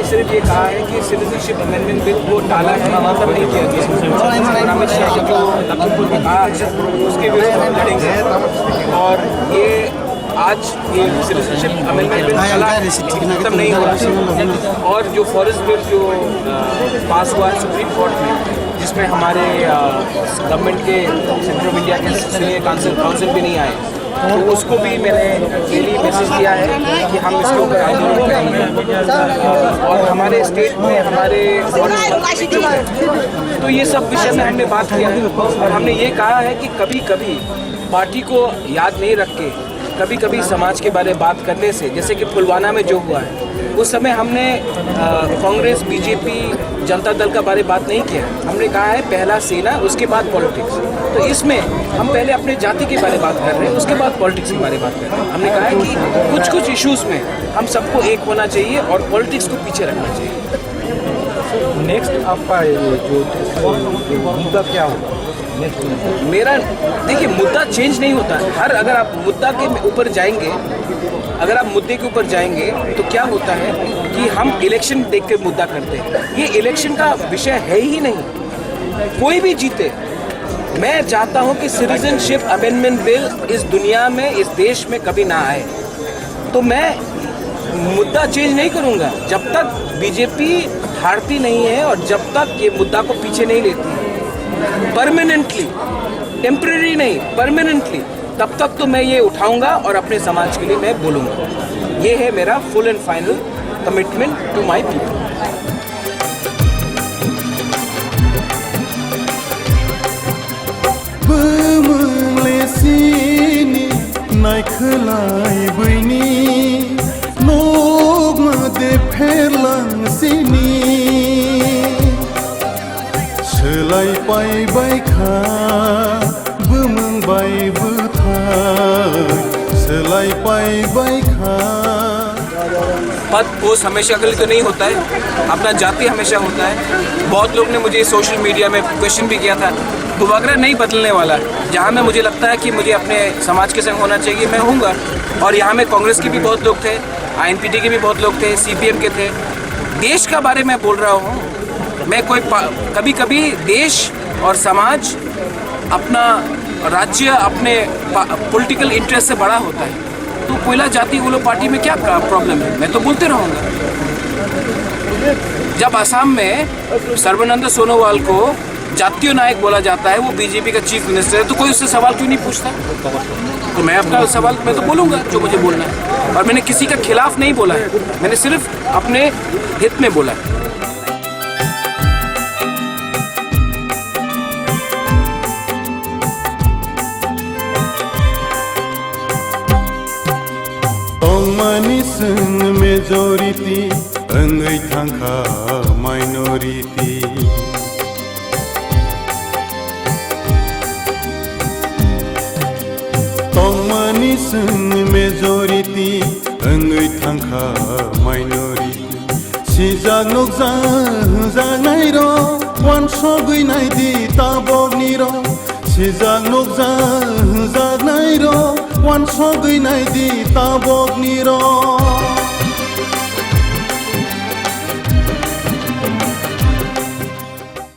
सिर्फ ये कहा है कि सिटीजनशिप अमेंडमेंट बिल को टाला है, मतलब नहीं किया गया। अमित शाह जो लखनपुर में कहा उसके विरुद्ध हम लड़ेंगे और ये आज ये सिटीजनशिप अमेंडमेंट बिल खत्म नहीं हुआ और जो फॉरेस्ट बिल जो पास हुआ है सुप्रीम कोर्ट में, जिसमें हमारे गवर्नमेंट के सेंट्रल ऑफ इंडिया के सीनियर काउंसिल भी नहीं आए, तो उसको भी मैंने डेली मैसेज दिया है कि हम इसके ऊपर आंदोलन करेंगे और हमारे स्टेट में हमारे तो ये सब विषय में हमने बात किया है और हमने ये कहा है कि कभी कभी पार्टी को याद नहीं रख के कभी कभी समाज के बारे में बात करने से, जैसे कि पुलवामा में जो हुआ है उस समय हमने कांग्रेस, बीजेपी, जनता दल का बारे बात नहीं किया। हमने कहा है पहला सेना उसके बाद पॉलिटिक्स। तो इसमें हम पहले अपने जाति के बारे में बात कर रहे हैं, उसके बाद पॉलिटिक्स के बारे में बात कर रहे हैं। हमने कहा है कि कुछ इश्यूज़ में हम सबको एक होना चाहिए और पॉलिटिक्स को पीछे रखना चाहिए। नेक्स्ट आपका जो मुद्दा क्या होगा? मेरा देखिए, मुद्दा चेंज नहीं होता है। अगर आप मुद्दा के ऊपर जाएंगे, अगर आप मुद्दे के ऊपर जाएंगे तो क्या होता है कि हम इलेक्शन देख के मुद्दा करते हैं। ये इलेक्शन का विषय है ही नहीं, कोई भी जीते। मैं चाहता हूं कि सिटीजनशिप अमेंडमेंट बिल इस दुनिया में, इस देश में कभी ना आए। तो मैं मुद्दा चेंज नहीं करूंगा जब तक बीजेपी हारती नहीं है और जब तक ये मुद्दा को पीछे नहीं लेती है परमानेंटली, टेम्परेरी नहीं, परमानेंटली, तब तक तो मैं ये उठाऊंगा और अपने समाज के लिए मैं बोलूँगा। ये है मेरा full and final commitment to my people. सोलाय पाइबाय खा बुमंबाय बुथाय सोलाय पाइबाय खा। पद पोस्ट हमेशा के लिए तो नहीं होता है, अपना जाति हमेशा होता है। बहुत लोग ने मुझे सोशल मीडिया में क्वेश्चन भी किया था, वगैरह नहीं बदलने वाला। जहाँ में मुझे लगता है कि मुझे अपने समाज के संग होना चाहिए, मैं होऊंगा। और यहाँ में कांग्रेस के भी बहुत लोग थे, INPT के भी बहुत लोग थे, CPM के थे। देश का बारे में बोल रहा हूँ मैं। कभी कभी देश और समाज, अपना राज्य, अपने पॉलिटिकल इंटरेस्ट से बड़ा होता है। तो कोयला जाति वो लोग पार्टी में क्या प्रॉब्लम है? मैं तो बोलते रहूँगा। जब असम में सर्बानंद सोनोवाल को जातीय नायक बोला जाता है, वो बीजेपी का चीफ मिनिस्टर है, तो कोई उससे सवाल क्यों नहीं पूछता? तो मैं अपना सवाल मैं तो बोलूँगा जो मुझे बोलना है। और मैंने किसी का खिलाफ नहीं बोला है, मैंने सिर्फ अपने हित में बोला है। Manisung majority, engai thangka minority. Tong manisung majority, engai thangka minority. Sijak nokja jangai ro, wan sogui nai di tabog ni ro. Sijak nokja jangai ro. Wan sogui nai di tabog ni ro.